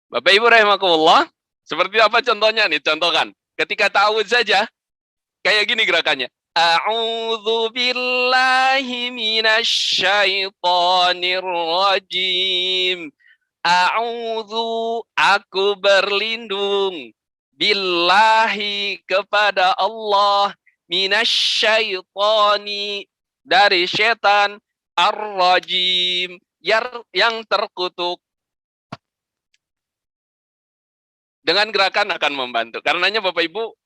Bapak Ibu rahimakumullah, seperti apa contohnya nih? Contohkan. Ketika ta'awudz saja, kayak gini gerakannya. A'udzu billahi minasyaitonir rajim. A'udzu, aku berlindung. Billahi, kepada Allah. Minasyaitoni, dari setan. Ar-rajim, yang terkutuk. Dengan gerakan akan membantu. Karenanya Bapak Ibu,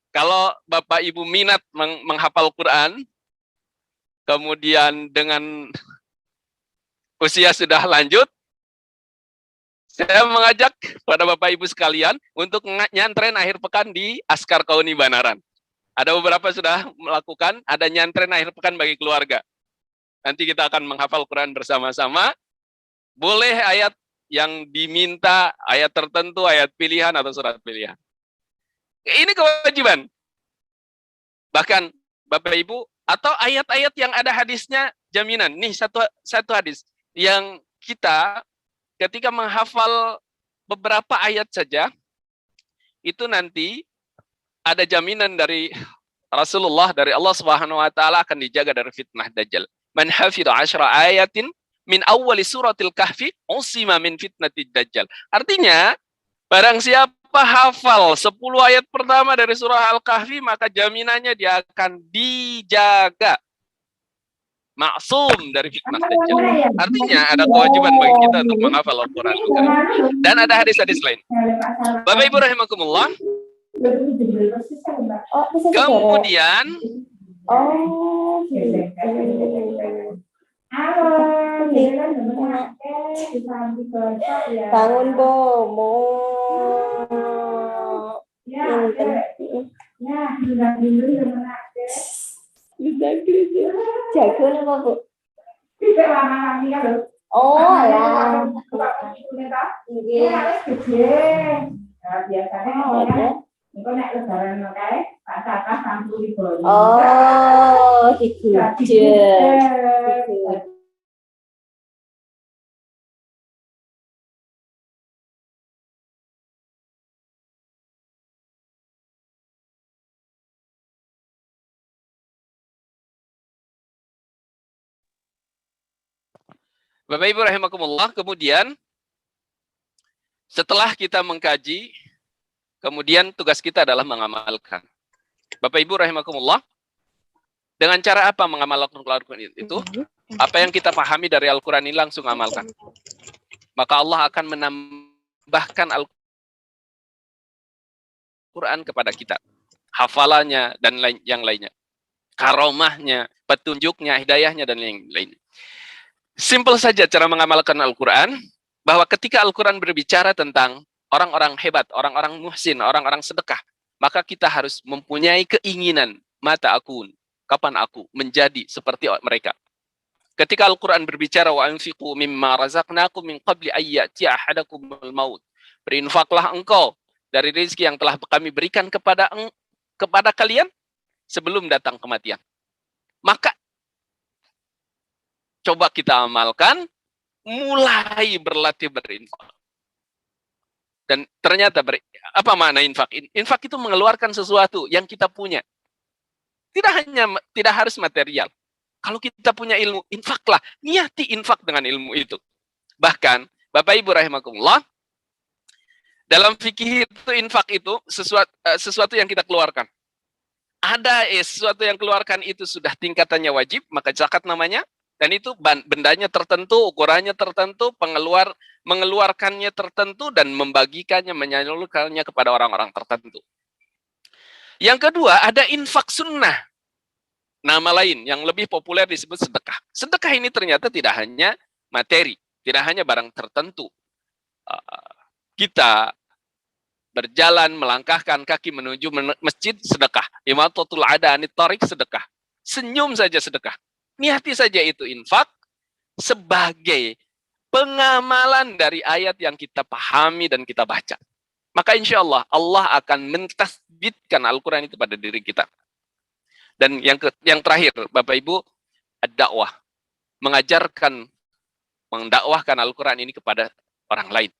kalau Bapak Ibu minat menghafal Quran, kemudian dengan usia sudah lanjut, saya mengajak pada Bapak Ibu sekalian untuk nyantren akhir pekan di Askar Kauni Banaran. Ada beberapa sudah melakukan, ada nyantren akhir pekan bagi keluarga. Nanti kita akan menghafal Quran bersama-sama. Boleh ayat yang diminta, ayat tertentu, ayat pilihan atau surat pilihan. Ini kewajiban. Bahkan Bapak Ibu, atau ayat-ayat yang ada hadisnya jaminan. Nih satu hadis yang kita ketika menghafal beberapa ayat saja, itu nanti ada jaminan dari Rasulullah, dari Allah Subhanahu wa taala, akan dijaga dari fitnah Dajjal. Man hafidha 10 ayatin min awwali suratil kahfi usima min fitnatid Dajjal. Artinya, barang siapa hafal 10 ayat pertama dari surah Al-Kahfi, maka jaminannya dia akan dijaga, maksum dari fitnah Dajjal. Artinya ada kewajiban bagi kita untuk menghafal Al-Quran. Dan ada hadis-hadis lain. Bapak Ibu rahimakumullah. Kemudian bangun bomo. Jago apa, Bu? Oh, lah. Oh, digujet. Bapak Ibu rahimakumullah, kemudian setelah kita mengkaji, kemudian tugas kita adalah mengamalkan. Bapak Ibu rahimakumullah, dengan cara apa mengamalkan Al-Quran itu? Apa yang kita pahami dari Al-Quran ini langsung amalkan. Maka Allah akan menambahkan Al-Quran kepada kita. Hafalannya dan yang lainnya. Karomahnya, petunjuknya, hidayahnya, dan lain-lain. Simple saja cara mengamalkan Al-Quran, bahwa ketika Al-Quran berbicara tentang orang-orang hebat, orang-orang muhsin, orang-orang sedekah, maka kita harus mempunyai keinginan, mata akun, kapan aku menjadi seperti mereka. Ketika Al-Quran berbicara, wa anfiqu mimma razaqnakum min qabli ayyati ahadakumul maut. Berinfaklah engkau dari rezeki yang telah kami berikan kepada kalian sebelum datang kematian. Maka coba kita amalkan, mulai berlatih berinfak. Dan ternyata apa makna infak? Infak itu mengeluarkan sesuatu yang kita punya. Tidak harus material. Kalau kita punya ilmu, infaklah. Niati infak dengan ilmu itu. Bahkan, Bapak Ibu rahimakumullah, dalam fikih itu, infak itu sesuatu yang kita keluarkan. Ada sesuatu yang keluarkan itu sudah tingkatannya wajib, maka zakat namanya. Dan itu bendanya tertentu, ukurannya tertentu, mengeluarkannya tertentu, dan membagikannya, menyalurkannya kepada orang-orang tertentu. Yang kedua, ada infak sunnah. Nama lain yang lebih populer disebut sedekah. Sedekah ini ternyata tidak hanya materi, tidak hanya barang tertentu. Kita berjalan, melangkahkan kaki menuju masjid, sedekah. Imatatul ada anit thariq, sedekah. Senyum saja sedekah. Niati saja itu infak sebagai pengamalan dari ayat yang kita pahami dan kita baca. Maka insya Allah, Allah akan mentasbitkan Al-Quran itu pada diri kita. Dan yang terakhir, Bapak Ibu, ad-dakwah. Mendakwahkan Al-Quran ini kepada orang lain.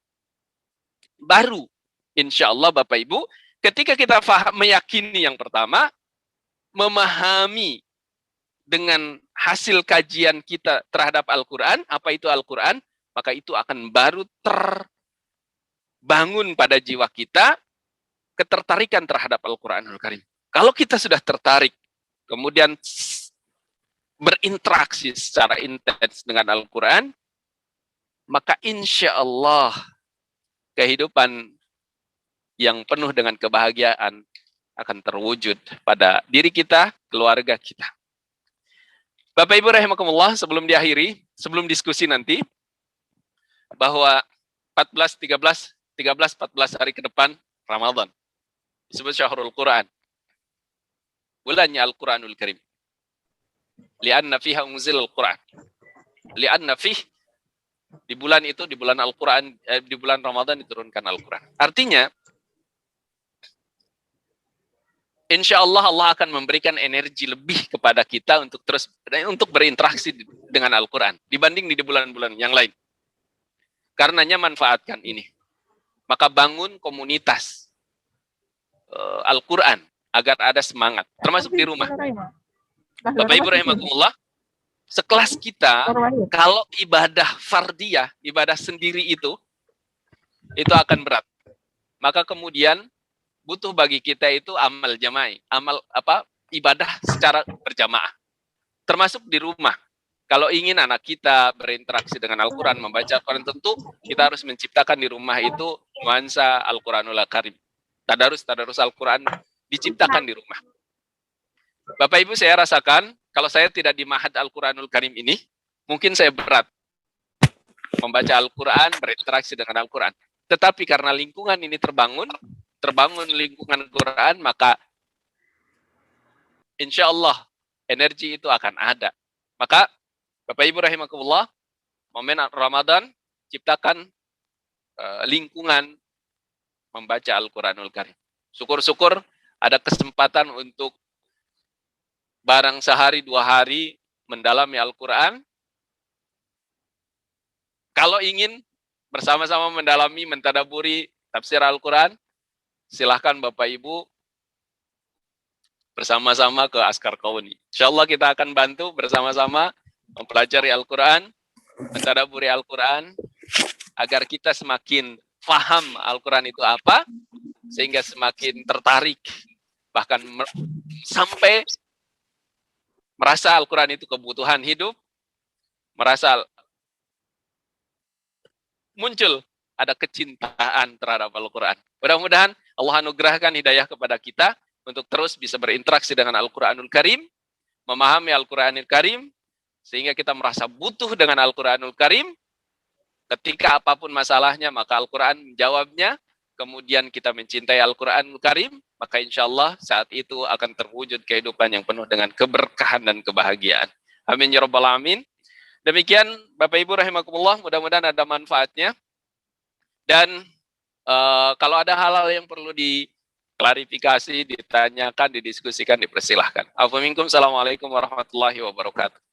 baru. Insya Allah Bapak Ibu, ketika kita meyakini yang pertama, memahami dengan hasil kajian kita terhadap Al-Quran, apa itu Al-Quran, maka itu akan baru terbangun pada jiwa kita ketertarikan terhadap Al-Quranul Karim. Kalau kita sudah tertarik, kemudian berinteraksi secara intens dengan Al-Quran, maka insya Allah kehidupan yang penuh dengan kebahagiaan akan terwujud pada diri kita, keluarga kita. Bapak Ibu rahimakumullah, sebelum diakhiri, sebelum diskusi nanti, bahwa 14 hari ke depan Ramadan disebut Syahrul Quran, bulannya Al-Quranul Karim. Li'anna fiha unzilal Quran. Li'anna fih, di bulan itu, di bulan Al-Quran, di bulan Ramadan diturunkan Al-Quran. Artinya, insya Allah Allah akan memberikan energi lebih kepada kita untuk untuk berinteraksi dengan Al-Quran dibanding di bulan-bulan yang lain. Karenanya manfaatkan ini. Maka bangun komunitas Al-Quran agar ada semangat, termasuk di rumah. Bapak Ibu rahimakumullah, sekelas kita, kalau ibadah fardiyah, ibadah sendiri itu akan berat. Maka kemudian butuh bagi kita itu amal jama'i, ibadah secara berjamaah. Termasuk di rumah. Kalau ingin anak kita berinteraksi dengan Al-Quran, membaca Al-Quran, tentu kita harus menciptakan di rumah itu nuansa Al-Quranul Karim. Tadarus Al-Quran diciptakan di rumah. Bapak Ibu, saya rasakan kalau saya tidak di Ma'had Al-Quranul Karim ini, mungkin saya berat membaca Al-Quran, berinteraksi dengan Al-Quran. Tetapi karena lingkungan ini terbangun lingkungan Al-Quran, maka insya Allah energi itu akan ada. Maka Bapak Ibu rahimakumullah, momen Ramadan, ciptakan lingkungan membaca Al-Quranul Karim. Syukur-syukur ada kesempatan untuk barang sehari 2 hari mendalami Al-Quran. Kalau ingin bersama-sama mendalami, mentadaburi tafsir Al-Quran, silahkan Bapak Ibu bersama-sama ke Askar Kauni. Insya Allah kita akan bantu bersama-sama mempelajari Al-Quran, mentadaburi Al-Quran, agar kita semakin paham Al-Quran itu apa, sehingga semakin tertarik, bahkan sampai merasa Al-Quran itu kebutuhan hidup, merasa muncul ada kecintaan terhadap Al-Quran. Mudah-mudahan Allah anugerahkan hidayah kepada kita untuk terus bisa berinteraksi dengan Al-Quranul Karim, memahami Al-Quranul Karim, sehingga kita merasa butuh dengan Al-Quranul Karim. Ketika apapun masalahnya, maka Al-Quran menjawabnya. Kemudian kita mencintai Al-Quranul Karim, maka insya Allah saat itu akan terwujud kehidupan yang penuh dengan keberkahan dan kebahagiaan. Amin ya rabbal alamin. Demikian Bapak Ibu rahimakumullah, mudah-mudahan ada manfaatnya. Dan kalau ada hal-hal yang perlu diklarifikasi, ditanyakan, didiskusikan, dipersilahkan. Assalamualaikum warahmatullahi wabarakatuh.